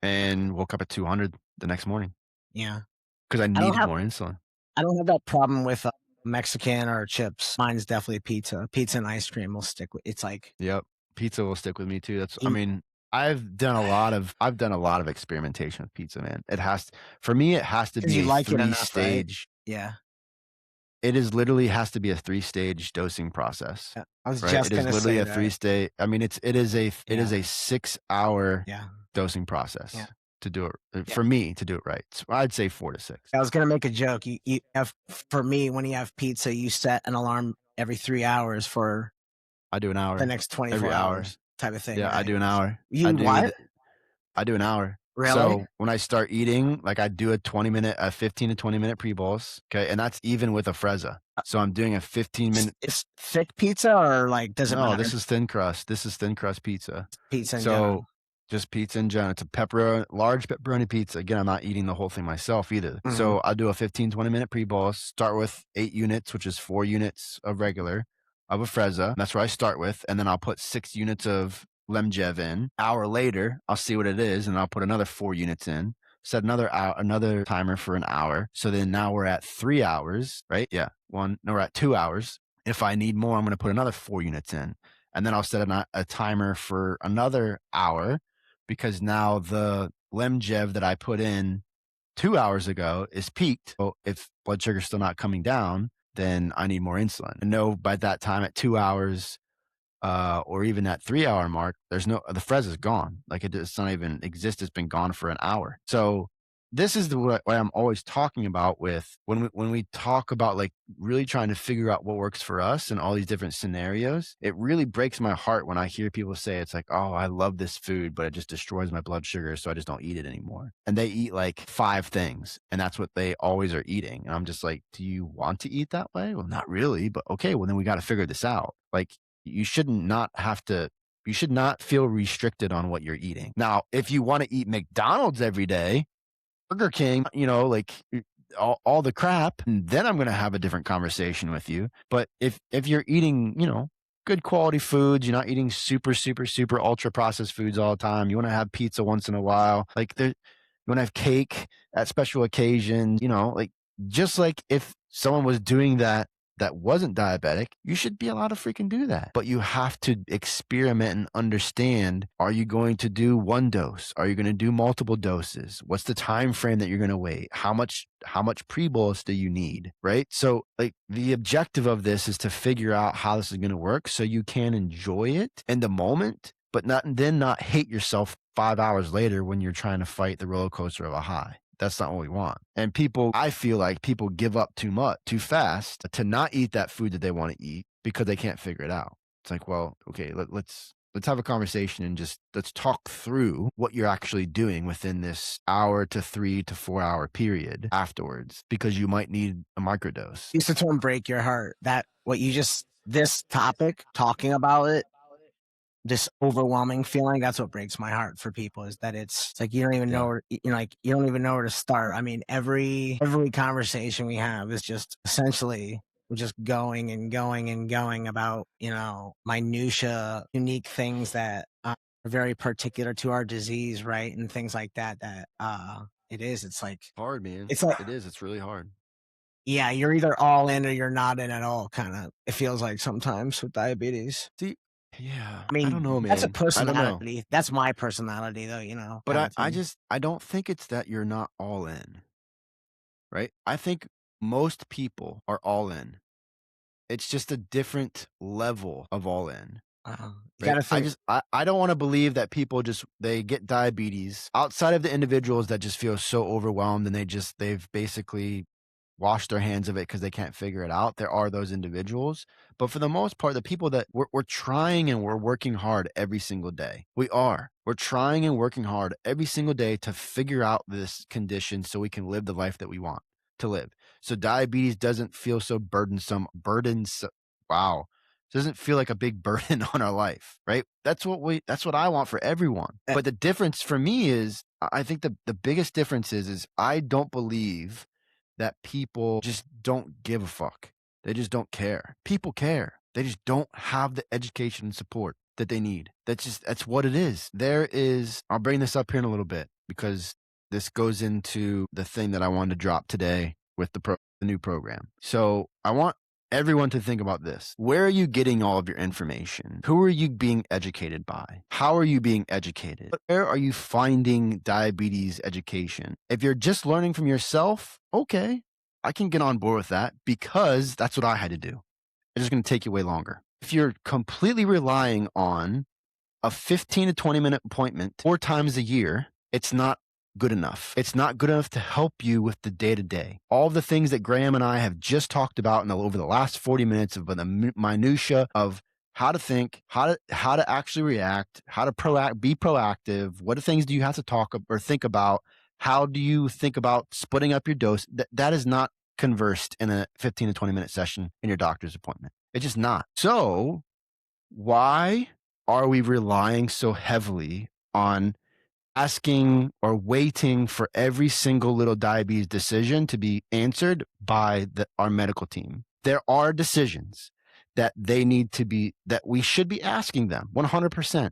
and woke up at 200 the next morning Yeah. because I I don't needed have more insulin. I don't have that problem with Mexican or chips. Mine's definitely pizza. Pizza and ice cream will stick with. It's like Yep. Pizza will stick with me too. I in mean, I've done a lot of experimentation with pizza, man. For me, it has to 'cause be you a like it enough, right? 3-stage. Yeah. It is literally has to be a 3-stage dosing process, Yeah. I was right? just It is gonna literally say a that. 3-stage. I mean, it is a 6-hour Yeah. dosing process Yeah. to do it Yeah. for me to do it right. So I'd say 4 to 6. I was gonna make a joke. You have for me, when you have pizza, you set an alarm every 3 hours for I do an hour the next 24 every hour. hours type of thing, Yeah, I right? do an hour. You what? I do an hour. Really? So when I start eating, like I do a 15 to 20-minute pre-bolus. Okay. And that's even with a Frezza. So I'm doing a 15-minute. It's thick pizza or like does it No, matter? this is thin crust. This is thin crust pizza. Pizza in So general. just pizza in general. It's a large pepperoni pizza. Again, I'm not eating the whole thing myself either. So I'll do a 15, 20-minute pre-bolus, start with 8 units, which is 4 units of regular of a Frezza. That's where I start with. And then I'll put 6 units of Lemjev in. Hour later, I'll see what it is, and I'll put another 4 units in. Set another timer for an hour. So then now we're at 3 hours, right? Yeah. We're at 2 hours. If I need more, I'm going to put another 4 units in. And then I'll set a timer for another hour because now the Lemjev that I put in 2 hours ago is peaked. So if blood sugar's still not coming down, then I need more insulin. And know by that time at 2 hours, or even that 3-hour mark, the Frez is gone. Like it does not even exist. It's been gone for an hour. So this is what I'm always talking about with when we talk about like really trying to figure out what works for us in all these different scenarios. It really breaks my heart when I hear people say it's like, oh, I love this food, but it just destroys my blood sugar. So I just don't eat it anymore. And they eat like 5 things and that's what they always are eating. And I'm just like, do you want to eat that way? Well, not really, but okay, well then we got to figure this out. Like you should not feel restricted on what you're eating. Now, if you want to eat McDonald's every day, Burger King, like all the crap, and then I'm going to have a different conversation with you. But if you're eating, good quality foods, you're not eating super, super, super ultra processed foods all the time. You want to have pizza once in a while. You want to have cake at special occasions, like just like if someone was doing that that wasn't diabetic, you should be allowed to freaking do that. But you have to experiment and understand, are you going to do one dose? Are you going to do multiple doses? What's the time frame that you're going to wait? How much pre-bolus do you need, right? So like the objective of this is to figure out how this is going to work so you can enjoy it in the moment, but not hate yourself 5 hours later when you're trying to fight the roller coaster of a high. That's not what we want. And I feel like people give up too fast to not eat that food that they want to eat because they can't figure it out. It's like, well, okay, let's have a conversation and just let's talk through what you're actually doing within this hour to 3 to 4 hour period afterwards, because you might need a microdose. Use the term break your heart. This topic, talking about it, this overwhelming feeling, that's what breaks my heart for people, is that it's like you don't even know where, you don't even know where to start. I mean, every conversation we have is just essentially we're just going and going and going about, minutia, unique things that are very particular to our disease, right? And things like that, it's like hard, man. It's like, it's really hard. Yeah, you're either all in or you're not in at all, kind of. It feels like sometimes with diabetes. See, yeah, I mean, I don't know, man. that's a I don't know. personality. That's my personality, though, But kinda thing. I don't think it's that you're not all in, right? I think most people are all in. It's just a different level of all in. You Right? gotta think. I don't want to believe that people they get diabetes outside of the individuals that just feel so overwhelmed and they've basically washed their hands of it because they can't figure it out. There are those individuals, but for the most part, the people that we're trying and we're working hard every single day. We're trying and working hard every single day to figure out this condition so we can live the life that we want to live. So diabetes doesn't feel so burdensome. Wow. Doesn't feel like a big burden on our life, right? That's what I want for everyone. But the difference for me is, I think the biggest difference is I don't believe that people just don't give a fuck. They just don't care. People care. They just don't have the education and support that they need. That's what it is. I'll bring this up here in a little bit because this goes into the thing that I wanted to drop today with the new program. So I want everyone to think about this. Where are you getting all of your information? Who are you being educated by? How are you being educated? Where are you finding diabetes education? If you're just learning from yourself, okay, I can get on board with that because that's what I had to do. It's just going to take you way longer. If you're completely relying on a 15 to 20 minute appointment 4 times a year, it's not good enough. It's not good enough to help you with the day-to-day. All the things that Graham and I have just talked about over the last 40 minutes of the minutia of how to think, how to actually react, how to be proactive. What things do you have to talk or think about? How do you think about splitting up your dose? That is not conversed in a 15 to 20 minute session in your doctor's appointment. It's just not. So why are we relying so heavily on asking or waiting for every single little diabetes decision to be answered by our medical team? There are decisions that we should be asking them 100%.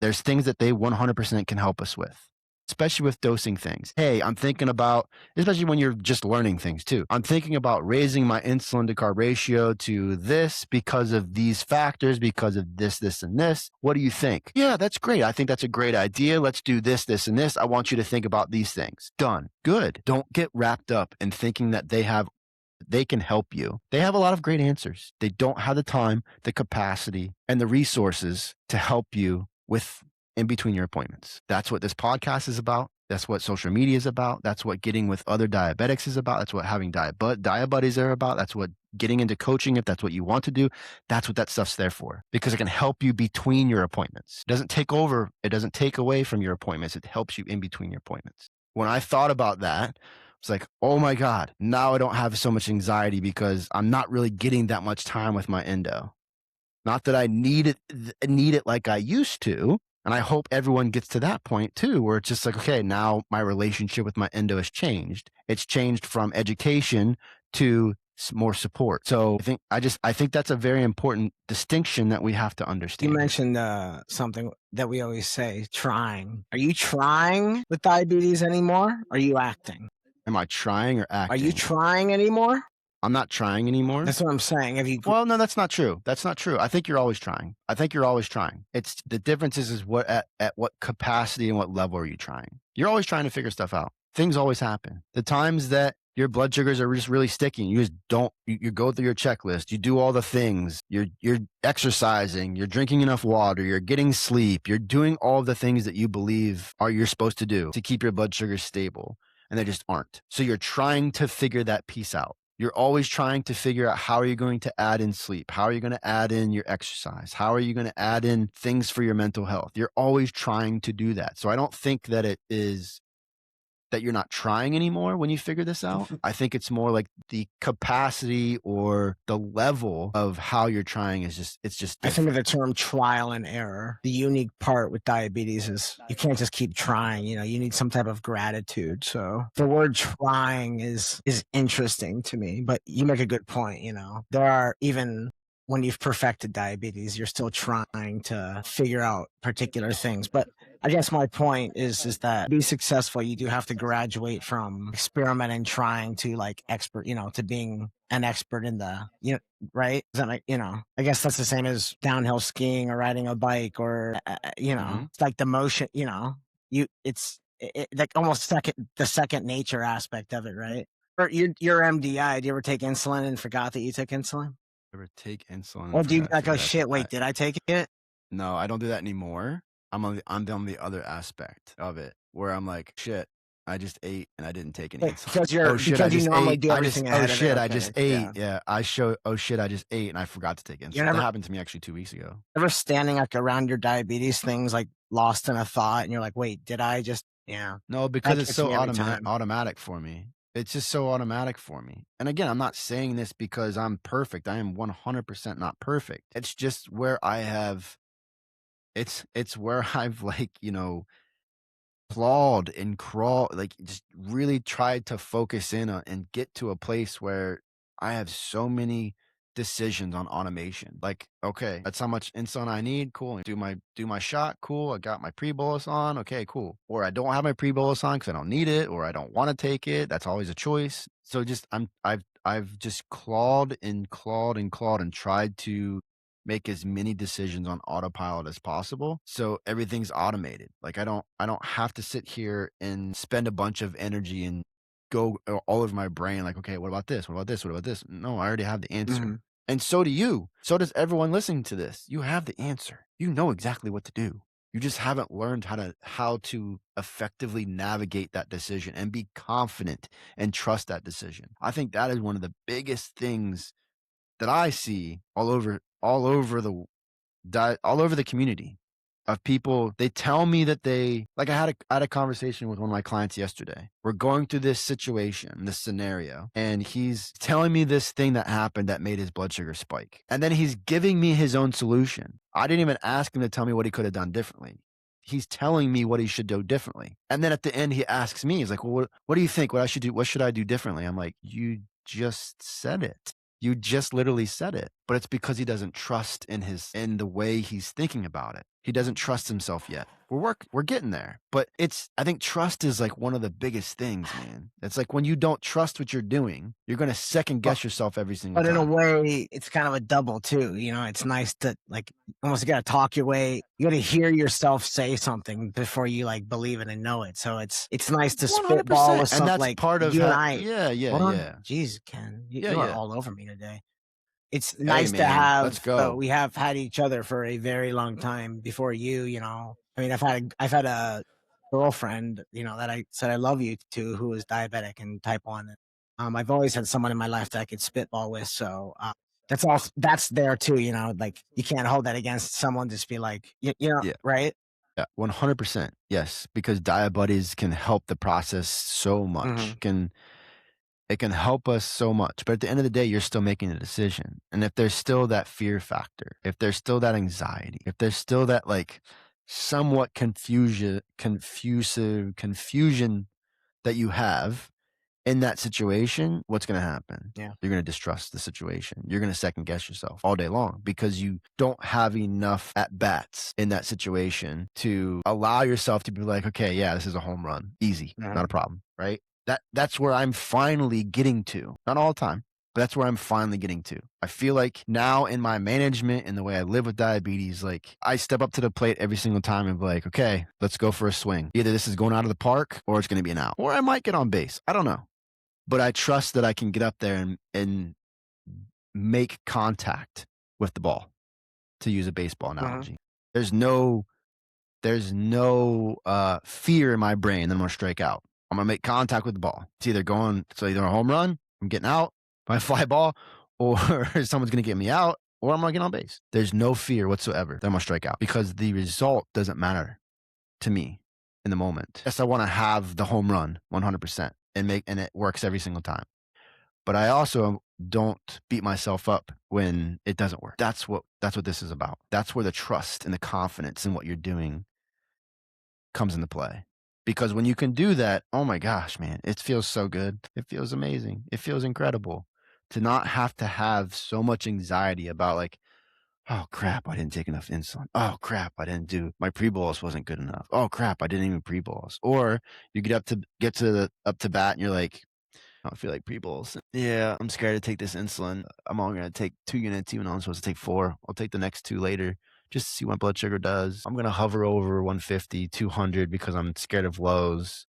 There's things that they 100% can help us with, especially with dosing things. Hey, I'm thinking about, especially when you're just learning things too, I'm thinking about raising my insulin to carb ratio to this because of these factors, because of this, and this. What do you think? Yeah, that's great. I think that's a great idea. Let's do this, and this. I want you to think about these things. Done. Good. Don't get wrapped up in thinking that they can help you. They have a lot of great answers. They don't have the time, the capacity, and the resources to help you with in between your appointments. That's what this podcast is about. That's what social media is about. That's what getting with other diabetics is about. That's what having diet buddies are about. That's what getting into coaching, if that's what you want to do. That's what that stuff's there for, because it can help you between your appointments. It doesn't take over. It doesn't take away from your appointments. It helps you in between your appointments. When I thought about that, it's like, oh my God, now I don't have so much anxiety because I'm not really getting that much time with my endo. Not that I need it like I used to. And I hope everyone gets to that point too, where it's just like, okay, now my relationship with my endo has changed. It's changed from education to more support. So I think that's a very important distinction that we have to understand. You mentioned something that we always say, trying. Are you trying with diabetes anymore? Or are you acting? Am I trying or acting? Are you trying anymore? I'm not trying anymore. That's what I'm saying. Have you? Well, no, that's not true. That's not true. I think you're always trying. I think you're always trying. It's the difference is what at what capacity and what level are you trying? You're always trying to figure stuff out. Things always happen. The times that your blood sugars are just really sticking, you just don't. You go through your checklist. You do all the things. You're exercising. You're drinking enough water. You're getting sleep. You're doing all the things that you believe you're supposed to do to keep your blood sugars stable, and they just aren't. So you're trying to figure that piece out. You're always trying to figure out how are you going to add in sleep? How are you going to add in your exercise? How are you going to add in things for your mental health? You're always trying to do that. So I don't think that it is that you're not trying anymore when you figure this out. I think it's more like the capacity or the level of how you're trying is just, it's just I think different. of the term trial and error. The unique part with diabetes is you can't just keep trying, you need some type of gratitude. So the word trying is interesting to me, but you make a good point, There are even when you've perfected diabetes, you're still trying to figure out particular things. But I guess my point is that to be successful, you do have to graduate from experimenting, trying to like expert, to being an expert in the, right? Is that like, I guess that's the same as downhill skiing or riding a bike or, it's like the motion, it's like almost the second nature aspect of it, right? Or your MDI, do you ever take insulin and forgot that you took insulin? Ever take insulin? Or do you like, oh forgot shit, wait, did I take it? No, I don't do that anymore. I'm on the other aspect of it where I'm like, shit, I just ate and I didn't take any insulin. Oh shit, I because you just normally ate. do everything ahead of it. Oh shit, I Okay, just ate. yeah. Yeah, oh shit, I just ate and I forgot to take insulin. never- That happened to me actually 2 weeks ago. Ever standing like around your diabetes things like lost in a thought and you're like, wait, did I just, yeah. No, because That it's gets so me every time. automatic for me. It's just so automatic for me. And again, I'm not saying this because I'm perfect. I am 100% not perfect. It's just where I have it's where I've like, clawed and crawled, like just really tried to focus in on and get to a place where I have so many decisions on automation. Like, okay, that's how much insulin I need. Cool. Do my shot. Cool. I got my pre-bolus on. Okay, cool. Or I don't have my pre-bolus on because I don't need it, or I don't want to take it. That's always a choice. So just I've just clawed and clawed and clawed and tried to make as many decisions on autopilot as possible. So everything's automated. Like I don't have to sit here and spend a bunch of energy and go all over my brain. Like, okay, what about this? What about this? What about this? No, I already have the answer. Mhm. And so do you. So does everyone listening to this. You have the answer. You know exactly what to do. You just haven't learned how to effectively navigate that decision and be confident and trust that decision. I think that is one of the biggest things that I see all over the community of people. They tell me that I had a conversation with one of my clients yesterday. We're going through this situation, this scenario, and he's telling me this thing that happened that made his blood sugar spike. And then he's giving me his own solution. I didn't even ask him to tell me what he could have done differently. He's telling me what he should do differently. And then at the end, he asks me, he's like, well, what do you think? What I should do? What should I do differently? I'm like, you just said it. You just literally said it, but it's because he doesn't trust in the way he's thinking about it. He doesn't trust himself yet. We're getting there, but I think trust is like one of the biggest things, man. It's like when you don't trust what you're doing, you're going to second guess yourself every single But time. in a way, it's kind of a double too. It's nice to like almost got to talk your way. You got to hear yourself say something before you like believe it and know it. So it's nice to spitball with 100%. And something that's like part of you and how, I. yeah. Jeez, Ken, you Yeah, are yeah. all over me today. It's Hey, nice to man, let's have. go. We have had each other for a very long time before you. I mean, I've had a girlfriend, that I said I love you to, who was diabetic and type 1. I've always had someone in my life that I could spitball with. So that's there too. Like you can't hold that against someone. Just be like, Yeah. right? Yeah, 100%. Yes, because diabetes can help the process so much. Mhm. It can help us so much. But at the end of the day, you're still making a decision. And if there's still that fear factor, if there's still that anxiety, if there's still that like somewhat confusion that you have in that situation, what's going to happen? Yeah. You're going to distrust the situation. You're going to second guess yourself all day long because you don't have enough at bats in that situation to allow yourself to be like, okay, yeah, this is a home run. Easy. Yeah. Not a problem. Right. That's where I'm finally getting to. Not all the time. But that's where I'm finally getting to. I feel like now in my management and the way I live with diabetes, like I step up to the plate every single time and be like, okay, let's go for a swing. Either this is going out of the park or it's going to be an out, or I might get on base. I don't know. But I trust that I can get up there and make contact with the ball, to use a baseball Uh-huh. analogy. There's no fear in my brain that I'm going to strike out. I'm going to make contact with the ball. It's either either a home run, I'm getting out by a fly ball, or someone's going to get me out, or I'm going to get on base. There's no fear whatsoever that I'm going to strike out because the result doesn't matter to me in the moment. Yes, I want to have the home run 100% and it works every single time. But I also don't beat myself up when it doesn't work. That's what this is about. That's where the trust and the confidence in what you're doing comes into play. Because when you can do that, oh my gosh, man, it feels so good. It feels amazing. It feels incredible to not have to have so much anxiety about like, oh crap, I didn't take enough insulin. Oh crap, I didn't do my pre-bolus wasn't good enough. Oh crap, I didn't even pre-bolus. Or you get to bat and you're like, I don't feel like pre-bowls. Yeah, I'm scared to take this insulin. I'm only going to take 2 units even though I'm supposed to take 4. I'll take the next 2 later just to see what blood sugar does. I'm going to hover over 150, 200 because I'm scared of lows.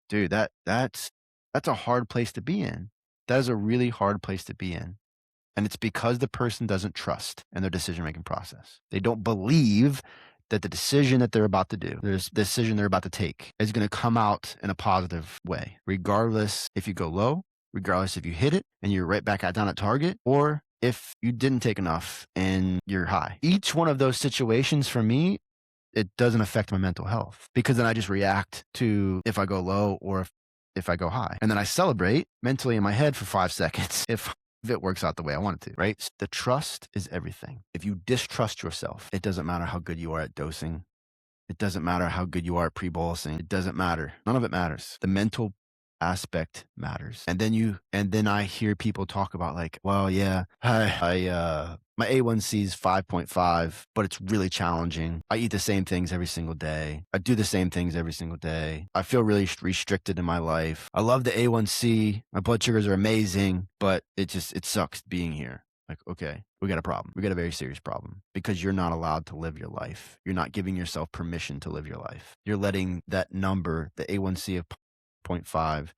Dude, that's a hard place to be in. That is a really hard place to be in. And it's because the person doesn't trust in their decision-making process. They don't believe that the decision that they're about to do, the decision they're about to take, is going to come out in a positive way, regardless if you go low, regardless if you hit it and you're right back down at target, or if you didn't take enough and you're high. Each one of those situations for me, it doesn't affect my mental health because then I just react to if I go low or if I go high. And then I celebrate mentally in my head for 5 seconds if it works out the way I want it to, right? The trust is everything. If you distrust yourself, it doesn't matter how good you are at dosing. It doesn't matter how good you are at pre-bolusing. It doesn't matter. None of it matters. The mental aspect matters. And then I hear people talk about like, well, yeah, my A1C is 5.5, but it's really challenging. I eat the same things every single day. I do the same things every single day. I feel really restricted in my life. I love the A1C. My blood sugars are amazing, but it sucks being here. Like, okay, we got a problem. We got a very serious problem because you're not allowed to live your life. You're not giving yourself permission to live your life. You're letting that number, the A1C of 0.5,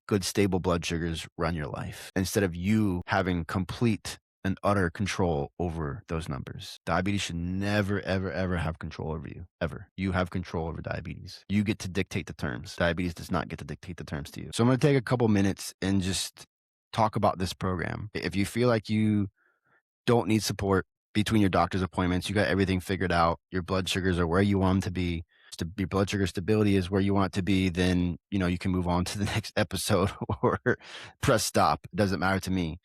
good stable blood sugars run your life instead of you having complete and utter control over those numbers. Diabetes should never, ever, ever have control over you, ever. You have control over diabetes. You get to dictate the terms. Diabetes does not get to dictate the terms to you. So I'm going to take a couple minutes and just talk about this program. If you feel like you don't need support between your doctor's appointments, you got everything figured out, your blood sugars are where you want them to be, your blood sugar stability is where you want it to be, then you can move on to the next episode or press stop. It doesn't matter to me.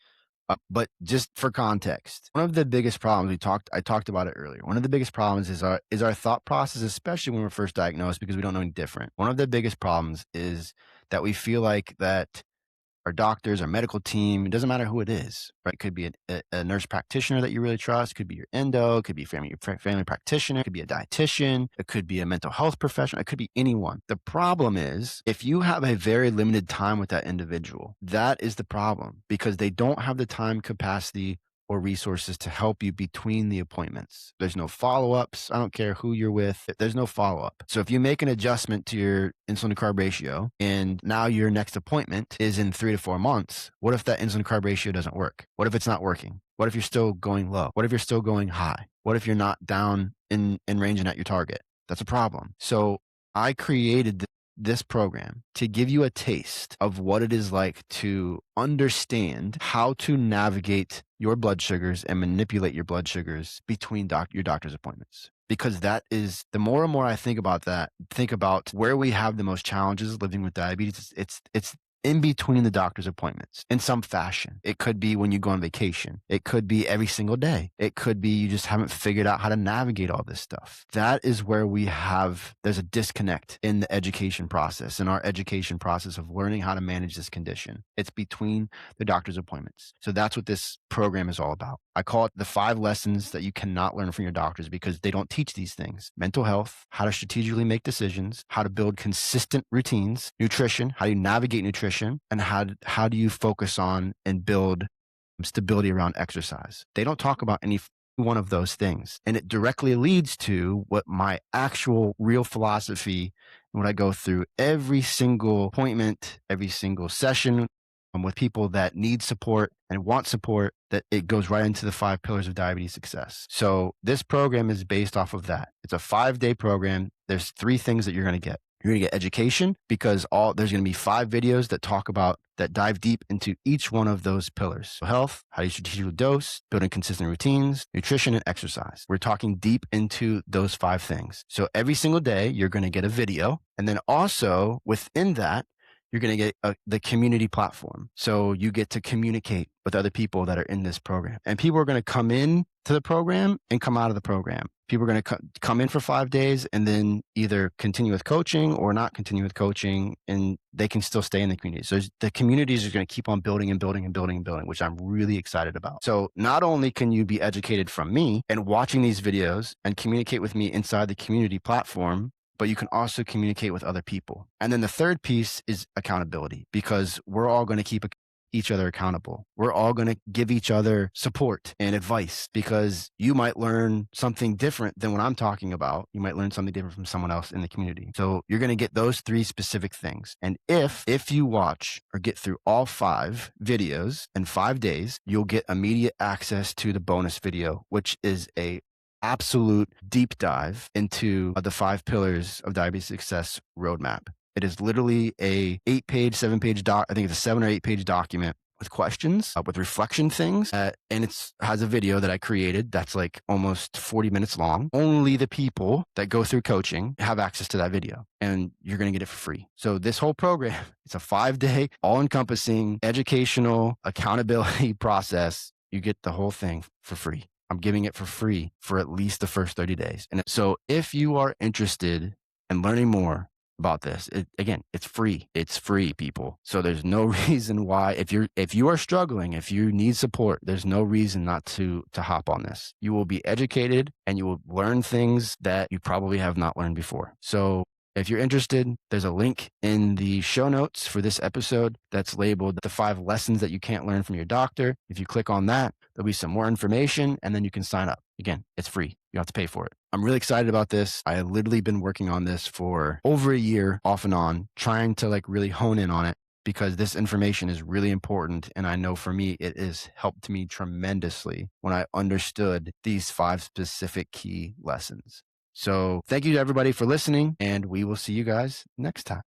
But just for context, one of the biggest problems I talked about it earlier. One of the biggest problems is our thought process, especially when we're first diagnosed, because we don't know any different. One of the biggest problems is that we feel like that our doctors, our medical team, it doesn't matter who it is, right? It could be a nurse practitioner that you really trust. It could be your endo. It could be family practitioner. It could be a dietitian. It could be a mental health professional. It could be anyone. The problem is if you have a very limited time with that individual, that is the problem because they don't have the time capacity or resources to help you between the appointments. There's no follow-ups. I don't care who you're with. There's no follow-up. So if you make an adjustment to your insulin to carb ratio and now your next appointment is in 3 to 4 months, what if that insulin to carb ratio doesn't work? What if it's not working? What if you're still going low? What if you're still going high? What if you're not down in range and at your target? That's a problem. So I created this program to give you a taste of what it is like to understand how to navigate your blood sugars and manipulate your blood sugars between your doctor's appointments. Because that is, the more and more I think about where we have the most challenges living with diabetes, it's in between the doctor's appointments in some fashion. It could be when you go on vacation. It could be every single day. It could be you just haven't figured out how to navigate all this stuff. That is where there's a disconnect in the education process, in our education process of learning how to manage this condition. It's between the doctor's appointments. So that's what this program is all about. I call it the 5 lessons that you cannot learn from your doctors because they don't teach these things. Mental health, how to strategically make decisions, how to build consistent routines, nutrition, how you navigate nutrition, nutrition, and how do you focus on and build stability around exercise. They don't talk about any one of those things. And it directly leads to what my actual real philosophy, when I go through every single appointment, every single session with people that need support and want support, that it goes right into the 5 pillars of diabetes success. So this program is based off of that. It's a 5-day program. There's 3 things that you're going to get. You're going to get education, because there's going to be 5 videos that dive deep into each one of those pillars. So health, how do you strategically dose, building consistent routines, nutrition, and exercise. We're talking deep into those 5 things. So every single day, you're going to get a video. And then also within that, you're going to get the community platform. So you get to communicate with other people that are in this program. And people are going to come in to the program and come out of the program. People are going to come in for 5 days and then either continue with coaching or not continue with coaching, and they can still stay in the community. So the communities are going to keep on building and building and building and building, which I'm really excited about. So not only can you be educated from me and watching these videos and communicate with me inside the community platform, but you can also communicate with other people. And then the third piece is accountability, because we're all going to keep each other accountable. We're all going to give each other support and advice, because you might learn something different than what I'm talking about. You might learn something different from someone else in the community. So you're going to get those 3 specific things. And if you watch or get through all 5 videos in 5 days, you'll get immediate access to the bonus video, which is a absolute deep dive into the 5 pillars of diabetes success roadmap. It is literally a 8-page, 7-page I think it's a 7 or 8-page document with questions, with reflection things. And it has a video that I created that's like almost 40 minutes long. Only the people that go through coaching have access to that video, and you're going to get it for free. So this whole program, it's a 5-day, all-encompassing, educational, accountability process. You get the whole thing for free. I'm giving it for free for at least the first 30 days. And so if you are interested in learning more about this, again, it's free. It's free, people. So there's no reason why, if you are struggling, if you need support, there's no reason not to hop on this. You will be educated and you will learn things that you probably have not learned before. So if you're interested, there's a link in the show notes for this episode that's labeled the 5 lessons that you can't learn from your doctor. If you click on that, there'll be some more information, and then you can sign up. Again, it's free. You don't have to pay for it. I'm really excited about this. I have literally been working on this for over a year, off and on, trying to really hone in on it, because this information is really important. And I know for me, it has helped me tremendously when I understood these 5 specific key lessons. So thank you to everybody for listening, and we will see you guys next time.